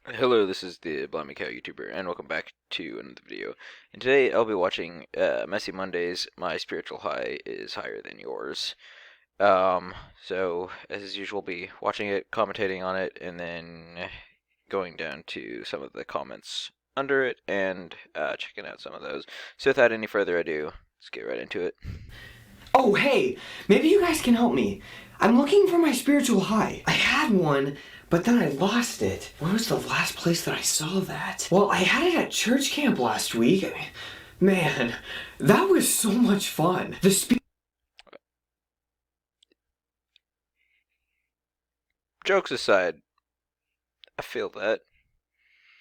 Hello, this is the Blimey Cow YouTuber, and welcome back to another video. And today I'll be watching Messy Mondays. My spiritual high is higher than yours. So as usual, I'll be watching it, commentating on it, and then going down to some of the comments under it and checking out some of those. So without any further ado, let's get right into it. Oh, hey, maybe you guys can help me. I'm looking for my spiritual high. I had one, but then I lost it. Where was the last place that I saw that? Well, I had it at church camp last week. Man, that was so much fun. Jokes aside, I feel that.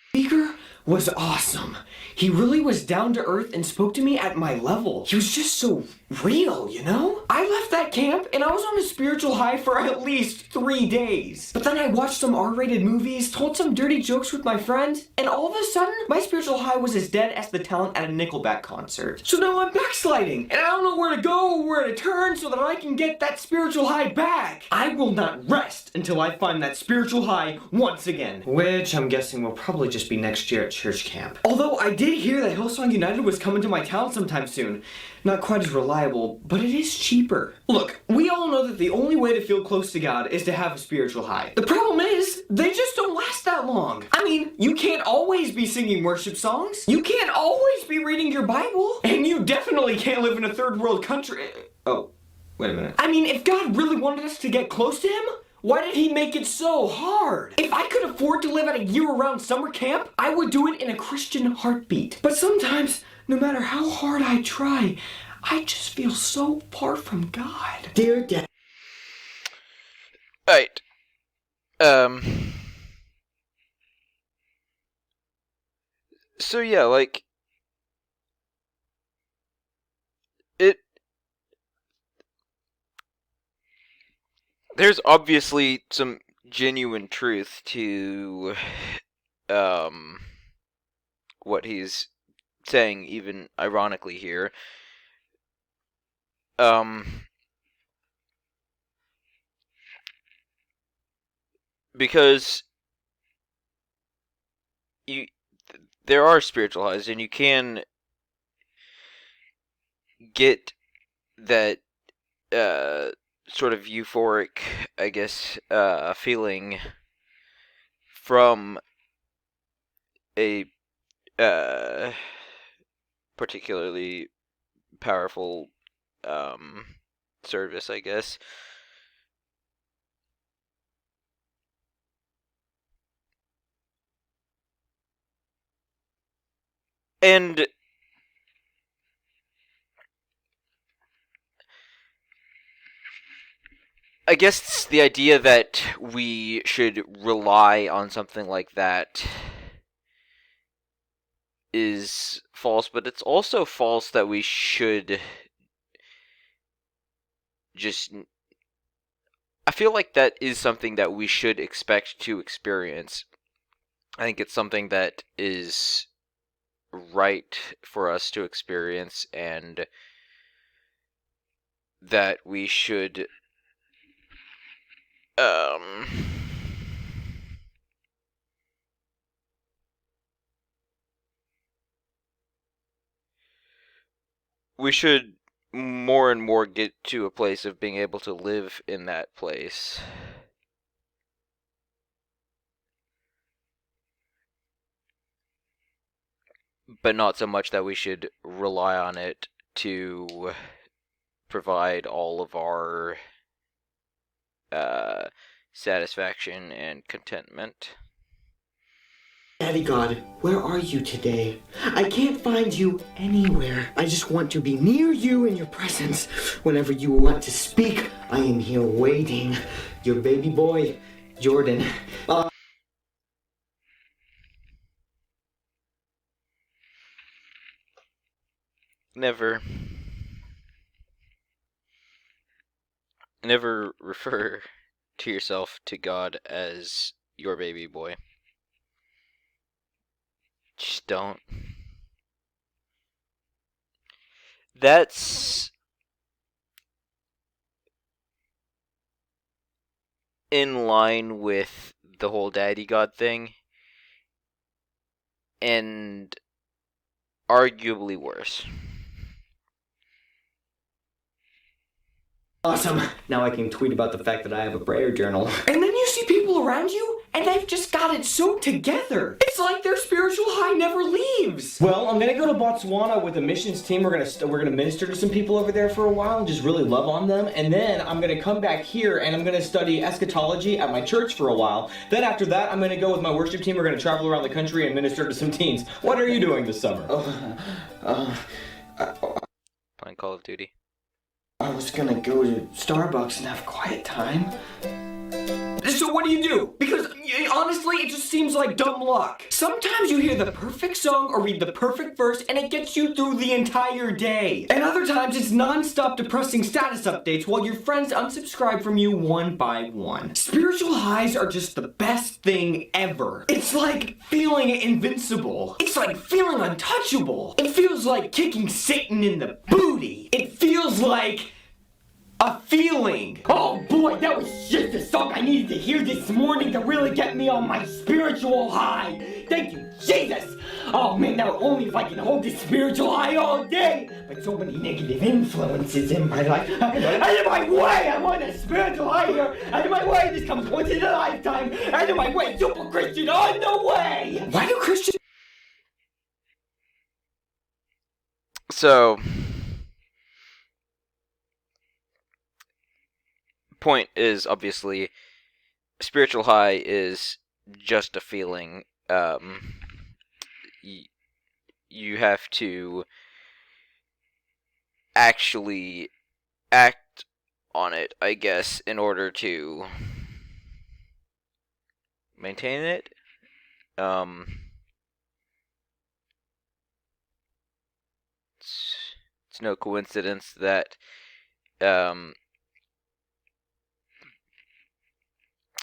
Speaker was awesome. He really was down to earth and spoke to me at my level. He was just so real, you know? I left that camp and I was on a spiritual high for at least 3 days. But then I watched some R-rated movies, told some dirty jokes with my friend, and all of a sudden, my spiritual high was as dead as the talent at a Nickelback concert. So now I'm backsliding, and I don't know where to go or where to turn so that I can get that spiritual high back. I will not rest until I find that spiritual high once again. Which I'm guessing will probably just be next year at church camp. Although I did hear that Hillsong United was coming to my town sometime soon. Not quite as reliable, but it is cheaper. Look, we all know that the only way to feel close to God is to have a spiritual high. The problem is, they just don't last that long. I mean, you can't always be singing worship songs. You can't always be reading your Bible. And you definitely can't live in a third world country. Oh, wait a minute. I mean, if God really wanted us to get close to him, why did he make it so hard? If I could afford to live at a year-round summer camp, I would do it in a Christian heartbeat. But sometimes, no matter how hard I try, I just feel so far from God. Dear Dad. Right. So yeah, like it there's obviously some genuine truth to um what he's saying, even ironically here. Um because you there are spiritual highs and you can get that sort of euphoric, I guess, feeling from a uh, particularly powerful service, I guess. And I guess the idea that we should rely on something like that is false, but it's also false that we should just. I feel like that is something that we should expect to experience. I think it's something that is right for us to experience, and that we should um we should more and more get to a place of being able to live in that place. But not so much that we should rely on it to provide all of our uh, satisfaction and contentment. Daddy God, where are you today? I can't find you anywhere. I just want to be near you in your presence. Whenever you want to speak, I am here waiting. Your baby boy, Jordan. Never, never refer to yourself to God as your baby boy. Just don't. That's in line with the whole daddy God thing. and arguably worse. Awesome. Now I can tweet about the fact that I have a prayer journal. And then you see people around you, and they've just got it so together. It's like their spiritual high never leaves. Well, I'm gonna go to Botswana with a missions team. We're gonna minister to some people over there for a while and just really love on them. And then I'm gonna come back here and I'm gonna study eschatology at my church for a while. Then after that, I'm gonna go with my worship team. We're gonna travel around the country and minister to some teens. What are you doing this summer? Playing Call of Duty. I was gonna go to Starbucks and have quiet time. So what do? Because honestly, it just seems like dumb luck. Sometimes you hear the perfect song or read the perfect verse and it gets you through the entire day. And other times it's non-stop depressing status updates while your friends unsubscribe from you one by one. Spiritual highs are just the best thing ever. It's like feeling invincible. It's like feeling untouchable. It feels like kicking Satan in the booty. It feels like a feeling. Oh boy, that was just the song I needed to hear this morning to really get me on my spiritual high. Thank you, Jesus. Oh man, now only if I can hold this spiritual high all day. But so many negative influences in my life. Out of my way, I'm on a spiritual high here. Out of my way, this comes once in a lifetime. Out of my way, super Christian on the way. Why do Christians? So, point is obviously spiritual high is just a feeling. You have to actually act on it, I guess, in order to maintain it. It's no coincidence that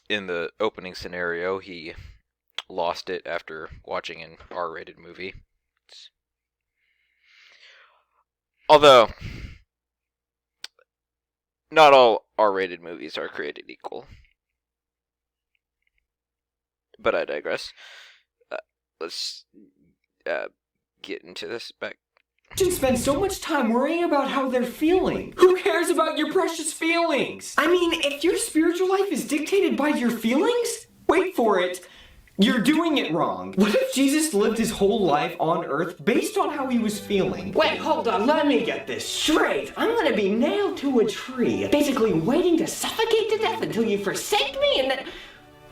in the opening scenario, he lost it after watching an R-rated movie. Although, not all R-rated movies are created equal. But I digress. Let's get into this back. Spend so much time worrying about how they're feeling. Who cares about your precious feelings? I mean, if your spiritual life is dictated by your feelings, wait for it, you're doing it wrong. What if Jesus lived his whole life on earth based on how he was feeling? Wait, hold on, let me get this straight. I'm gonna be nailed to a tree, basically waiting to suffocate to death until you forsake me and then...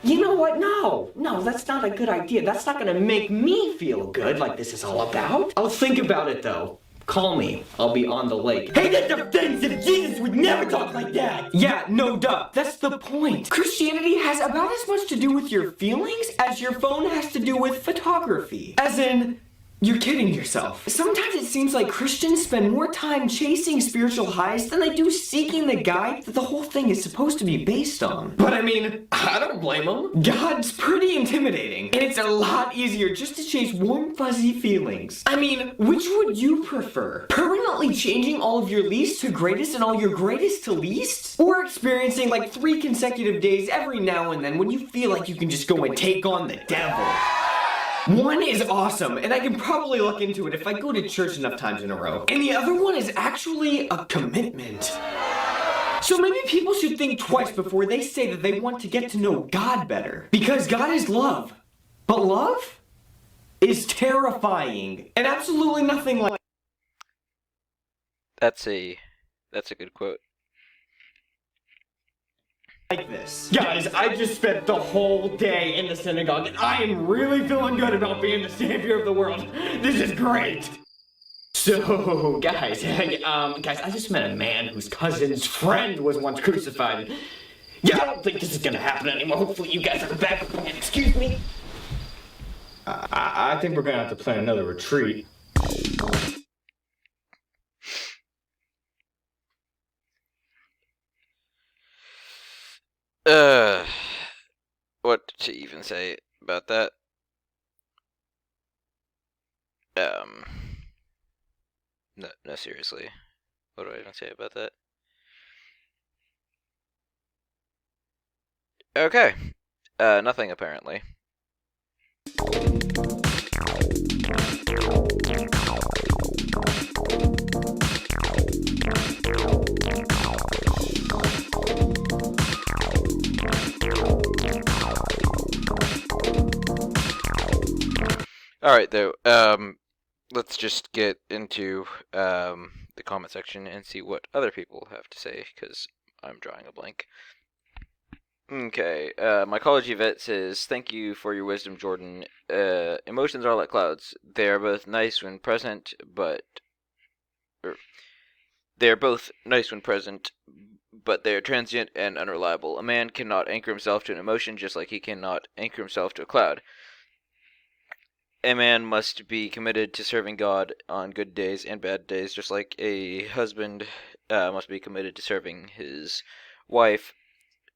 You know what? No, that's not a good idea. That's not gonna make me feel good like this is all about. I'll think about it though. Call me. I'll be on the lake. Hey, that's offensive! Jesus would never talk like that! Yeah, no duh. That's the point. Christianity has about as much to do with your feelings as your phone has to do with photography. As in... You're kidding yourself. Sometimes it seems like Christians spend more time chasing spiritual highs than they do seeking the guide that the whole thing is supposed to be based on. But I mean, I don't blame them. God's pretty intimidating, and it's a lot easier just to chase warm, fuzzy feelings. I mean, which would you prefer? Permanently changing all of your least to greatest and all your greatest to least? Or experiencing like 3 consecutive days every now and then when you feel like you can just go and take on the devil? One is awesome, and I can probably look into it if I go to church enough times in a row. And the other one is actually a commitment. So maybe people should think twice before they say that they want to get to know God better. Because God is love. But love is terrifying. And absolutely nothing like... That's a good quote. Like this. Guys, I just spent the whole day in the synagogue and I am really feeling good about being the savior of the world. This is great. So, guys, I just met a man whose cousin's friend was once crucified. Yeah, I don't think this is gonna happen anymore. Hopefully you guys are back with me. Excuse me. I think we're gonna have to plan another retreat. What to even say about that? No, seriously. What do I even say about that? Okay. Nothing apparently. All right, though. Let's just get into the comment section and see what other people have to say, because I'm drawing a blank. Okay, my college vet says, "Thank you for your wisdom, Jordan. Emotions are like clouds. They are both nice when present, they are both nice when present, but they are transient and unreliable. A man cannot anchor himself to an emotion, just like he cannot anchor himself to a cloud. A man must be committed to serving God on good days and bad days, just like a husband must be committed to serving his wife.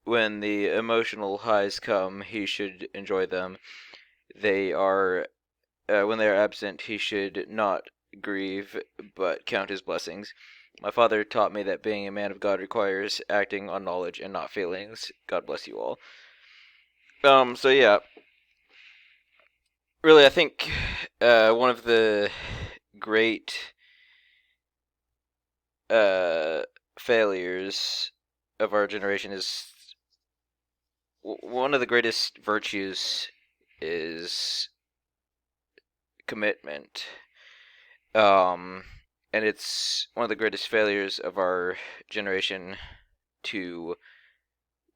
When the emotional highs come, he should enjoy them. They are when they are absent, he should not grieve, but count his blessings. My father taught me that being a man of God requires acting on knowledge and not feelings. God bless you all." So yeah, really, I think one of the great uh, failures of our generation is one of the greatest virtues is commitment. Um, and it's one of the greatest failures of our generation to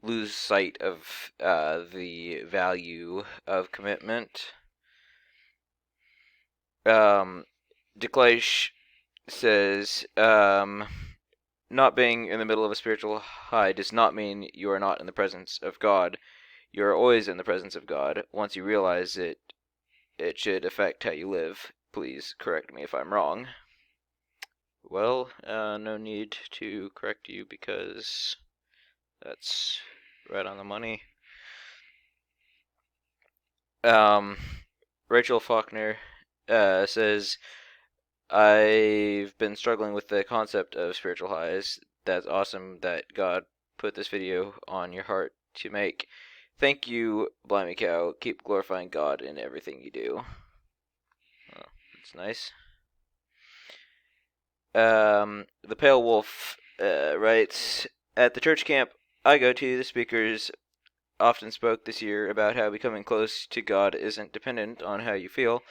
lose sight of the value of commitment. DeCleish says, "Not being in the middle of a spiritual high does not mean you are not in the presence of God. You are always in the presence of God. Once you realize it, it should affect how you live. Please correct me if I'm wrong." Well, no need to correct you because that's right on the money. Rachel Faulkner says, "I've been struggling with the concept of spiritual highs. That's awesome that God put this video on your heart to make. Thank you, Blimey Cow. Keep glorifying God in everything you do." Oh, that's nice. The Pale Wolf writes, "At the church camp I go to, the speakers often spoke this year about how becoming close to God isn't dependent on how you feel.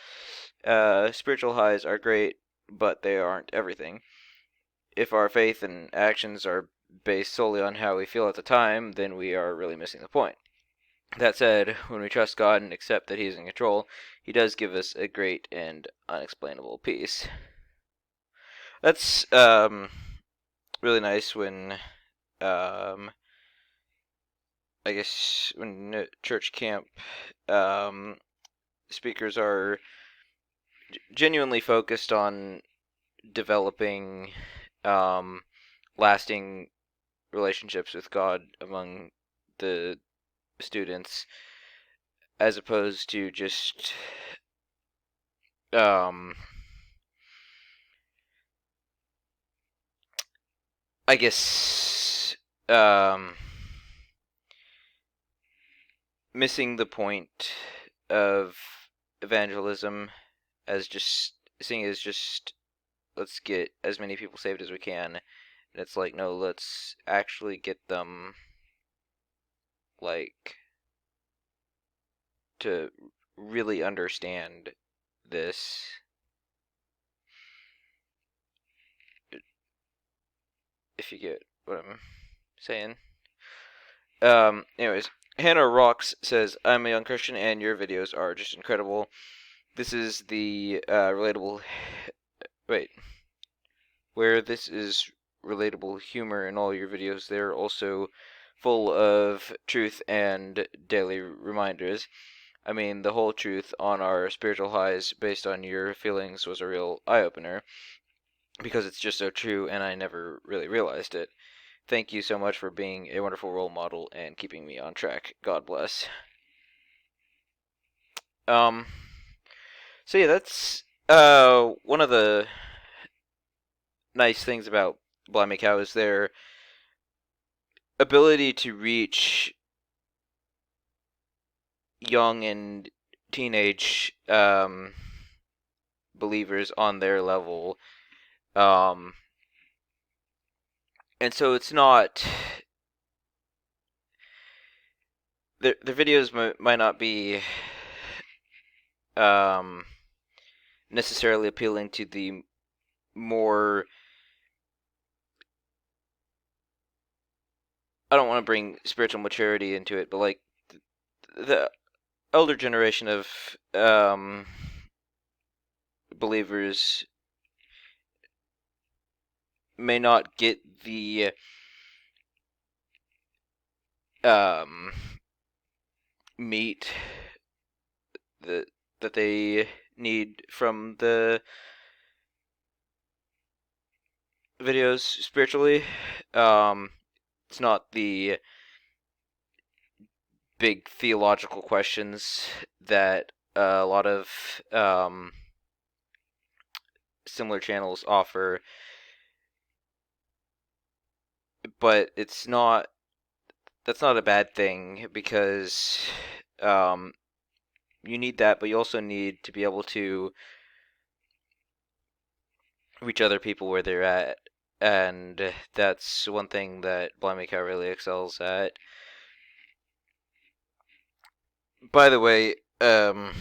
Spiritual highs are great, but they aren't everything. If our faith and actions are based solely on how we feel at the time, then we are really missing the point. That said, when we trust God and accept that He is in control, He does give us a great and unexplainable peace." That's really nice when I guess when church camp speakers are genuinely focused on developing lasting relationships with God among the students, as opposed to just I guess missing the point of evangelism, as just seeing it as just, let's get as many people saved as we can. And it's like, no, let's actually get them, like, to really understand this. If you get what I'm saying. Anyways, Hannah Rocks says, "I'm a young Christian and your videos are just incredible. This is the relatable. Wait. Where this is relatable humor in all your videos, they're also full of truth and daily reminders. I mean, the whole truth on our spiritual highs based on your feelings was a real eye-opener, because it's just so true and I never really realized it. Thank you so much for being a wonderful role model and keeping me on track. God bless." Um, so yeah, that's one of the nice things about Blimey Cow is their ability to reach young and teenage believers on their level. And so it's not, their videos might not be necessarily appealing to the more, I don't want to bring spiritual maturity into it, but like the older generation of believers may not get the um, meat that they need from the videos spiritually. It's not the big theological questions that a lot of similar channels offer, but it's not. That's not a bad thing, because um, you need that, but you also need to be able to reach other people where they're at, and that's one thing that Blimey Cow really excels at. By the way, I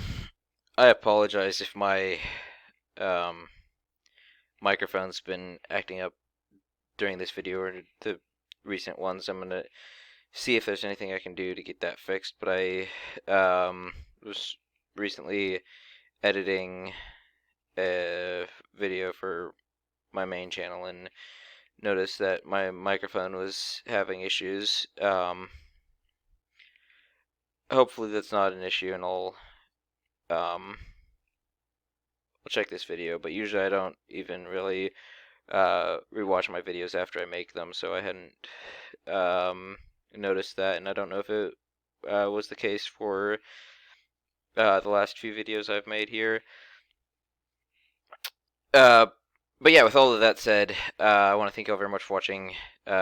apologize if my um, microphone's been acting up during this video or the recent ones. I'm gonna see if there's anything I can do to get that fixed. But I was recently editing a video for my main channel and noticed that my microphone was having issues. Hopefully that's not an issue, and I'll check this video. But usually I don't even really rewatch my videos after I make them, so I hadn't noticed that, and I don't know if it was the case for the last few videos I've made here. But yeah, with all of that said, I want to thank you all very much for watching.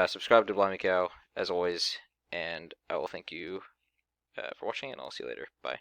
Subscribe to Blimey Cow, as always, and I will thank you for watching, and I'll see you later. Bye.